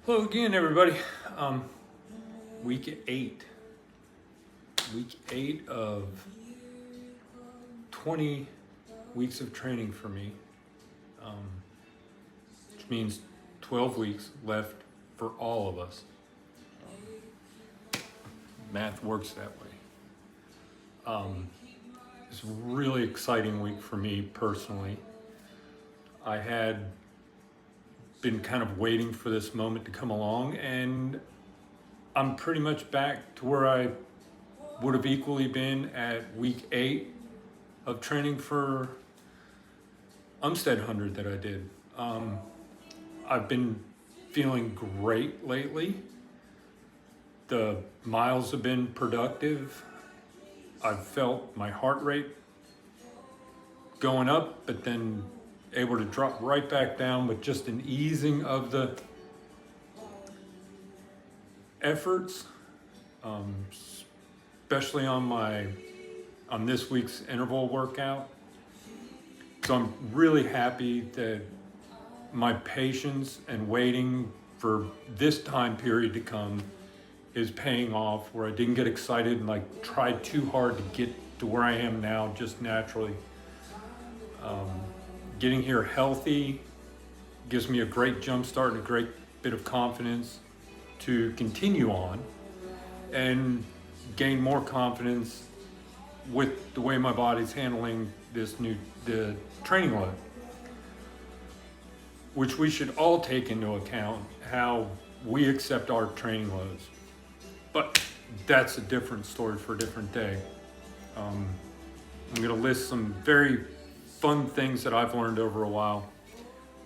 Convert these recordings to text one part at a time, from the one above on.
Hello again, everybody. Week 8. Week 8 of 20 weeks of training for me, which means 12 weeks left for all of us. Math works that way. It's a really exciting week for me personally. I had been kind of waiting for this moment to come along, and I'm pretty much back to where I would have equally been at week 8 of training for Umstead 100 that I did. I've been feeling great lately. The miles have been productive. I've felt my heart rate going up, but then able to drop right back down with just an easing of the efforts, especially on this week's interval workout. So I'm really happy that my patience and waiting for this time period to come is paying off, where I didn't get excited and tried too hard to get to where I am now just naturally. Getting here healthy gives me a great jump start and a great bit of confidence to continue on and gain more confidence with the way my body's handling the training load, which we should all take into account how we accept our training loads. But that's a different story for a different day. I'm going to list some very fun things that I've learned over a while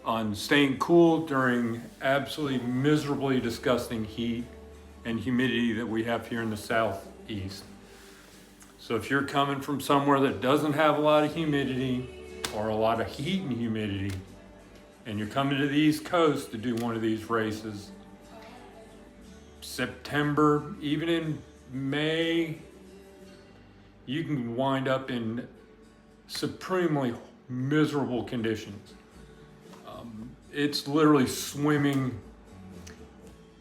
on staying cool during absolutely miserably disgusting heat and humidity that we have here in the southeast. So if you're coming from somewhere that doesn't have a lot of humidity or a lot of heat and humidity, and you're coming to the East Coast to do one of these races, September, even in May, you can wind up in supremely miserable conditions. It's literally swimming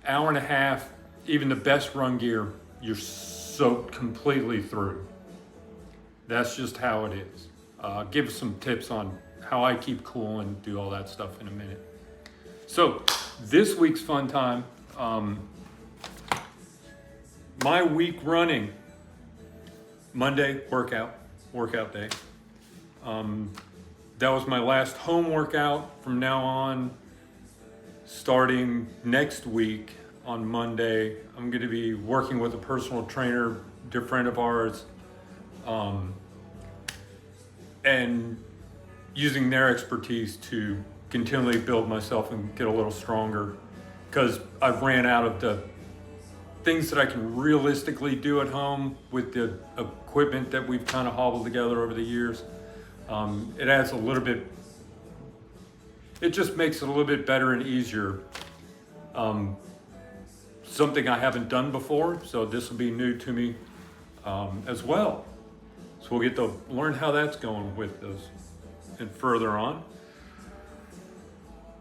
hour and a half, even the best run gear, you're soaked completely through. That's just how it is. I'll give some tips on how I keep cool and do all that stuff in a minute. So this week's fun time, my week running, Monday workout day. That was my last home workout. From now on, starting next week on Monday, I'm going to be working with a personal trainer, dear friend of ours, and using their expertise to continually build myself and get a little stronger, because I've ran out of the things that I can realistically do at home with the equipment that we've kind of hobbled together over the years. It adds a little bit, it just makes it a little bit better and easier. Something I haven't done before, so this will be new to me as well. So we'll get to learn how that's going with this. And further on,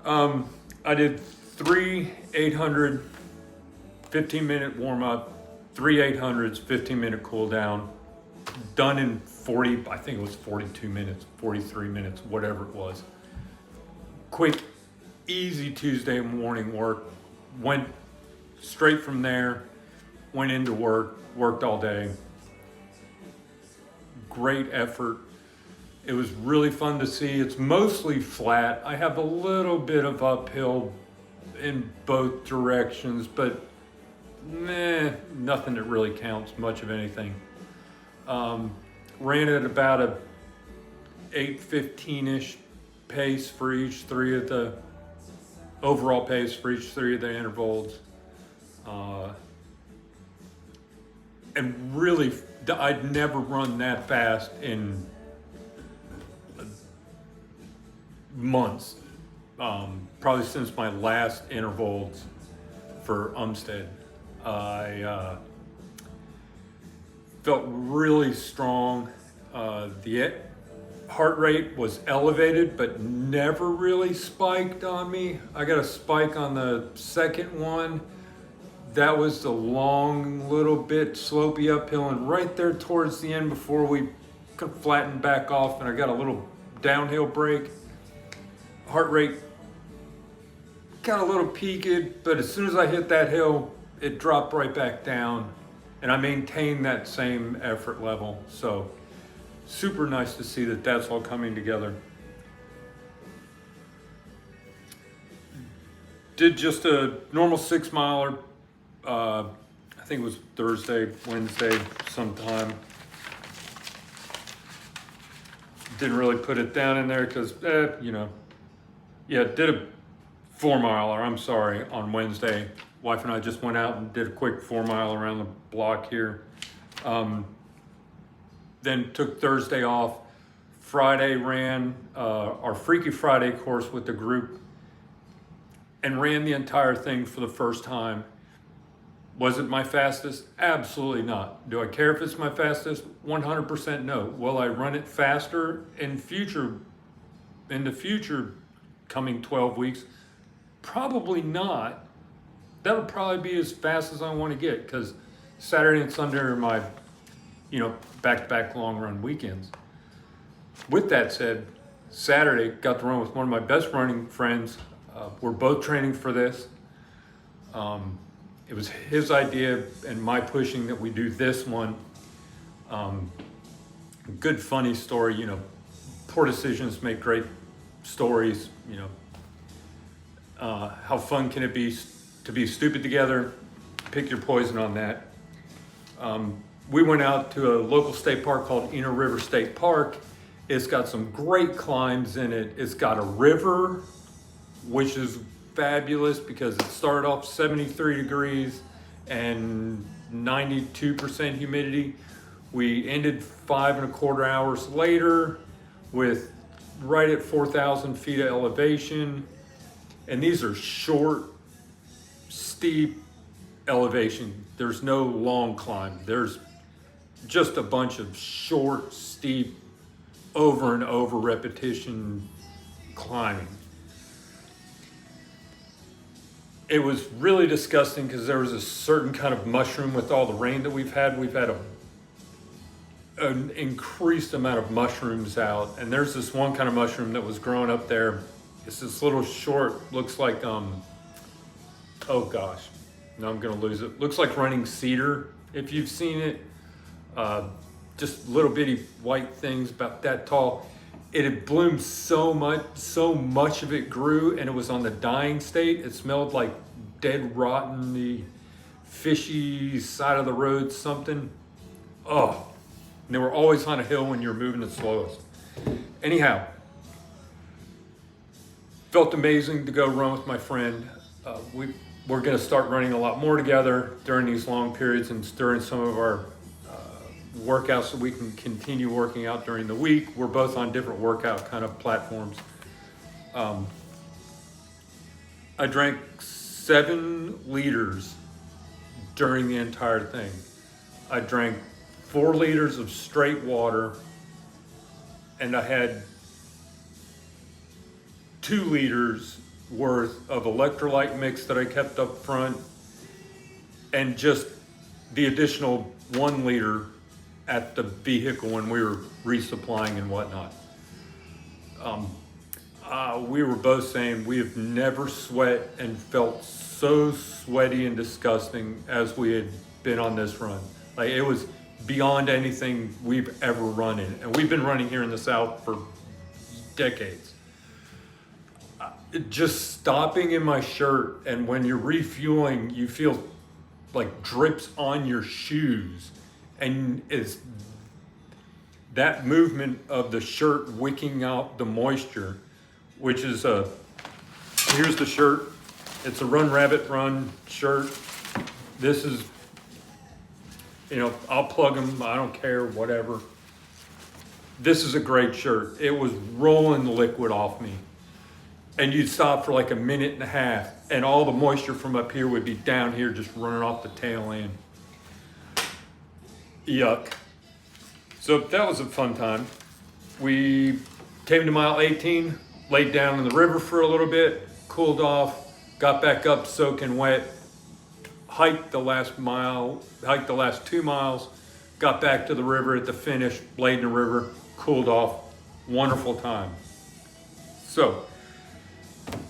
I did 3 800 15-minute warm-up, 3 800s, 15-minute cool down, done in 40, I think it was 42 minutes, 43 minutes, whatever it was. Quick, easy Tuesday morning work. Went straight from there, went into work, worked all day. Great effort. It was really fun to see. It's mostly flat. I have a little bit of uphill in both directions, but nothing that really counts much of anything. Ran at about a 8:15-ish pace for each three of the overall pace for each three of the intervals. And really, I'd never run that fast in months. Probably since my last intervals for Umstead. I felt really strong. The Heart rate was elevated, but never really spiked on me. I got a spike on the second one. That was the long little bit slopey uphill, and right there towards the end before we flattened back off and I got a little downhill break. Heart rate got a little peaked, but as soon as I hit that hill, it dropped right back down, and I maintained that same effort level. So super nice to see that that's all coming together. Did just a normal 6 miler. I think it was Thursday, Wednesday sometime. Didn't really put it down in there because, yeah, did a 4 miler, I'm sorry, on Wednesday. Wife and I just went out and did a quick 4 mile around the block here. Then took Thursday off. Friday ran our Freaky Friday course with the group and ran the entire thing for the first time. Was it my fastest? Absolutely not. Do I care if it's my fastest? 100% no. Will I run it faster in the future coming 12 weeks? Probably not. That'll probably be as fast as I want to get, because Saturday and Sunday are my, back-to-back long run weekends. With that said, Saturday got to run with one of my best running friends. We're both training for this. It was his idea and my pushing that we do this one. Good funny story, poor decisions make great stories, how fun can it be to be stupid together? Pick your poison on that. We went out to a local state park called Inner River State Park. It's got some great climbs in it. It's got a river, which is fabulous because it started off 73 degrees and 92% humidity. We ended 5.25 hours later with right at 4,000 feet of elevation. And these are short, steep elevation. There's no long climb. There's just a bunch of short, steep, over and over repetition climbing. It was really disgusting because there was a certain kind of mushroom with all the rain that we've had. We've had an increased amount of mushrooms out, and there's this one kind of mushroom that was growing up there. It's this little short, looks like, oh gosh, now I'm gonna lose it. Looks like running cedar, if you've seen it. Just little bitty white things about that tall. It had bloomed so much of it grew, and it was on the dying state. It smelled like dead, rotten, the fishy side of the road something. Oh, and they were always on a hill when you're moving the slowest. Anyhow, felt amazing to go run with my friend. We're gonna start running a lot more together during these long periods and during some of our workouts so we can continue working out during the week. We're both on different workout kind of platforms. I drank 7 liters during the entire thing. I drank 4 liters of straight water, and I had 2 liters worth of electrolyte mix that I kept up front, and just the additional 1 liter at the vehicle when we were resupplying and whatnot. We were both saying we have never sweat and felt so sweaty and disgusting as we had been on this run. Like, it was beyond anything we've ever run in. And we've been running here in the South for decades. Just stopping in my shirt, and when you're refueling, you feel like drips on your shoes. And it's that movement of the shirt wicking out the moisture, which is here's the shirt. It's a Run Rabbit Run shirt. This is, I'll plug them, I don't care, whatever. This is a great shirt. It was rolling the liquid off me. And you'd stop for like a minute and a half, and all the moisture from up here would be down here just running off the tail end. Yuck. So that was a fun time. We came to mile 18, laid down in the river for a little bit, cooled off, got back up soaking wet, hiked the last mile, hiked the last 2 miles, got back to the river at the finish, laid in the river, cooled off. Wonderful time. So,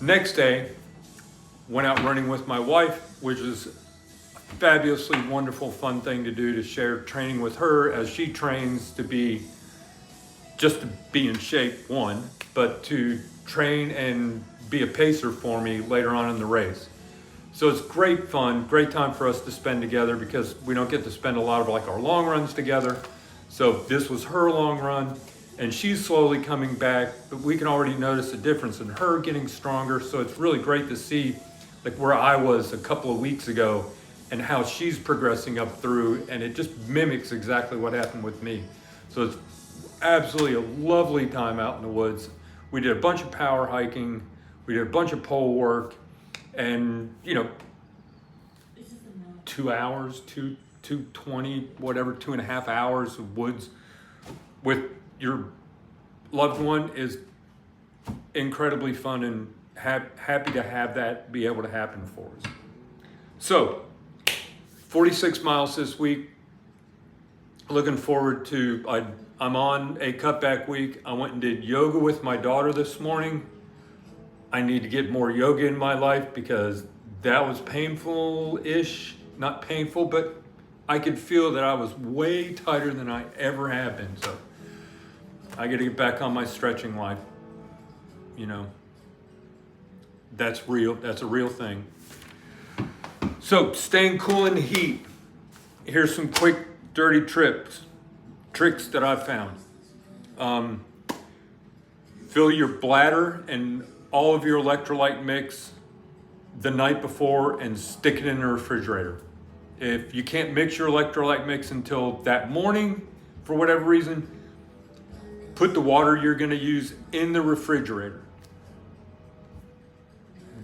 next day, went out running with my wife, which is a fabulously wonderful, fun thing to do, to share training with her as she trains to be, just to be in shape, one, but to train and be a pacer for me later on in the race. So it's great fun, great time for us to spend together because we don't get to spend a lot of like our long runs together. So this was her long run and she's slowly coming back, but we can already notice a difference in her getting stronger. So it's really great to see like where I was a couple of weeks ago and how she's progressing up through, and it just mimics exactly what happened with me. So it's absolutely a lovely time out in the woods. We did a bunch of power hiking, we did a bunch of pole work, and 2 hours, 220, whatever, 2.5 hours of woods with your loved one is incredibly fun, and happy to have that be able to happen for us. So 46 miles this week. Looking forward to, I'm on a cutback week. I went and did yoga with my daughter this morning. I need to get more yoga in my life because that was painful-ish. Not painful, but I could feel that I was way tighter than I ever have been. So I got to get back on my stretching life. That's real. That's a real thing. So staying cool in the heat. Here's some quick dirty tricks that I've found. Fill your bladder and all of your electrolyte mix the night before and stick it in the refrigerator. If you can't mix your electrolyte mix until that morning, for whatever reason, put the water you're gonna use in the refrigerator.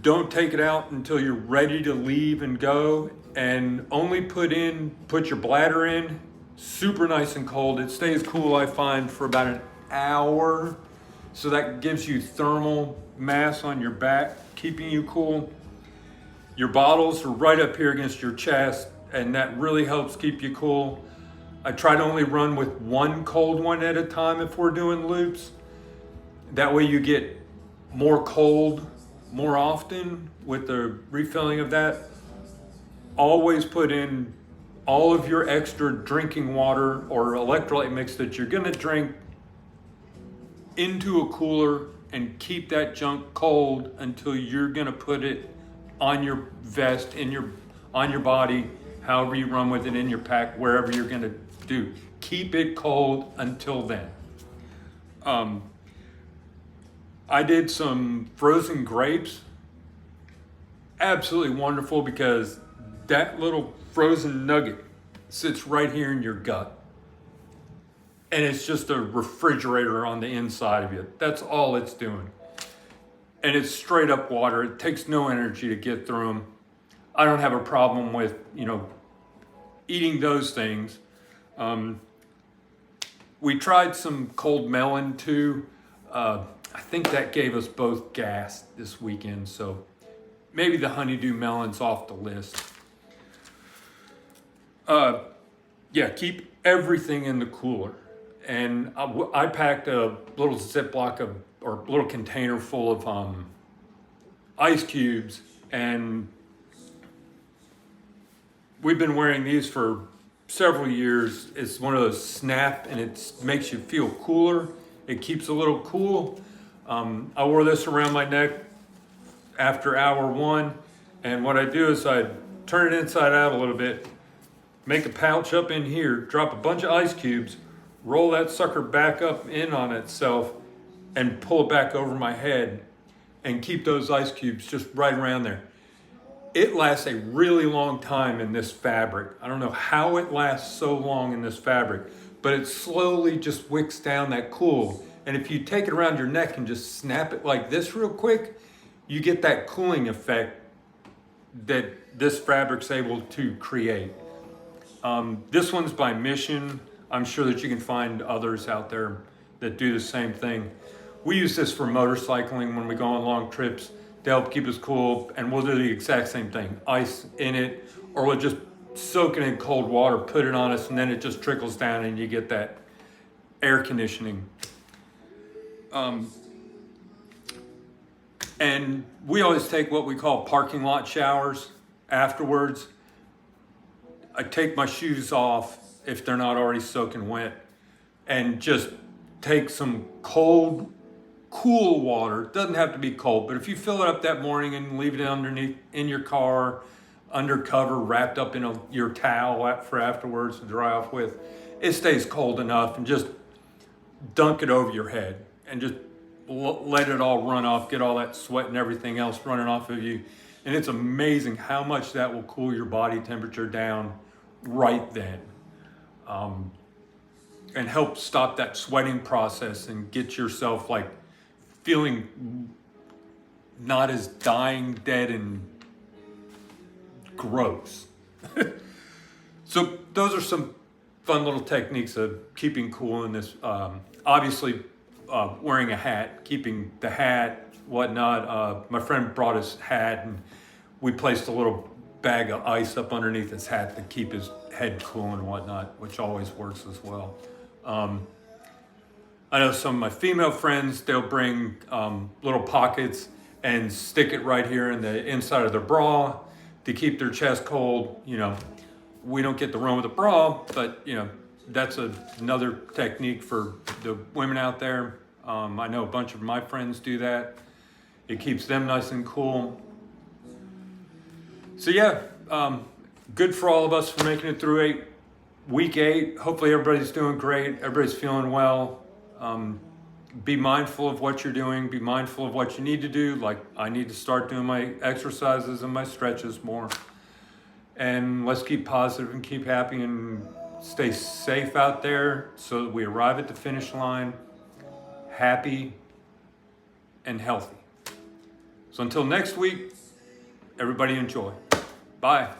Don't take it out until you're ready to leave and go, and only put your bladder in super nice and cold. It stays cool, I find, for about an hour. So that gives you thermal mass on your back, keeping you cool. Your bottles are right up here against your chest, and that really helps keep you cool. I try to only run with one cold one at a time if we're doing loops. That way you get more cold more often with the refilling of that. Always put in all of your extra drinking water or electrolyte mix that you're gonna drink into a cooler and keep that junk cold until you're gonna put it on your vest, on your body, however you run with it, in your pack, wherever you're gonna do. Keep it cold until then. I did some frozen grapes. Absolutely wonderful because that little frozen nugget sits right here in your gut. And it's just a refrigerator on the inside of you. That's all it's doing. And it's straight up water. It takes no energy to get through them. I don't have a problem with, eating those things. We tried some cold melon too. I think that gave us both gas this weekend. So maybe the honeydew melon's off the list. Keep everything in the cooler. And I packed a little Ziploc or little container full of ice cubes, and we've been wearing these for several years. It's one of those snap, and it makes you feel cooler. It keeps a little cool. I wore this around my neck after hour 1, and what I do is I turn it inside out a little bit, make a pouch up in here, drop a bunch of ice cubes, roll that sucker back up in on itself, and pull it back over my head, and keep those ice cubes just right around there. It lasts a really long time in this fabric. I don't know how it lasts so long in this fabric, but it slowly just wicks down that cool. And if you take it around your neck and just snap it like this real quick, you get that cooling effect that this fabric's able to create. This one's by Mission. I'm sure that you can find others out there that do the same thing. We use this for motorcycling when we go on long trips to help keep us cool, and we'll do the exact same thing. Ice in it, or we'll just soak it in cold water, put it on us, and then it just trickles down and you get that air conditioning. And we always take what we call parking lot showers afterwards. I take my shoes off if they're not already soaking wet and just take some cold, cool water. It doesn't have to be cold, but if you fill it up that morning and leave it underneath in your car, under cover, wrapped up in your towel for afterwards to dry off with, it stays cold enough, and just dunk it over your head and just let it all run off, get all that sweat and everything else running off of you. And it's amazing how much that will cool your body temperature down right then. And help stop that sweating process and get yourself like feeling not as dying, dead, and gross. So those are some fun little techniques of keeping cool in this. Obviously, wearing a hat, keeping the hat, whatnot. My friend brought his hat, and we placed a little bag of ice up underneath his hat to keep his head cool and whatnot, which always works as well. I know some of my female friends, they'll bring little pockets and stick it right here in the inside of their bra to keep their chest cold. You know, we don't get the run with the bra, but you know, that's another technique for the women out there. I know a bunch of my friends do that. It keeps them nice and cool. So yeah, good for all of us for making it through week 8. Hopefully everybody's doing great. Everybody's feeling well. Be mindful of what you're doing. Be mindful of what you need to do. Like, I need to start doing my exercises and my stretches more. And let's keep positive and keep happy and stay safe out there so that we arrive at the finish line happy and healthy. So until next week, everybody enjoy. Bye.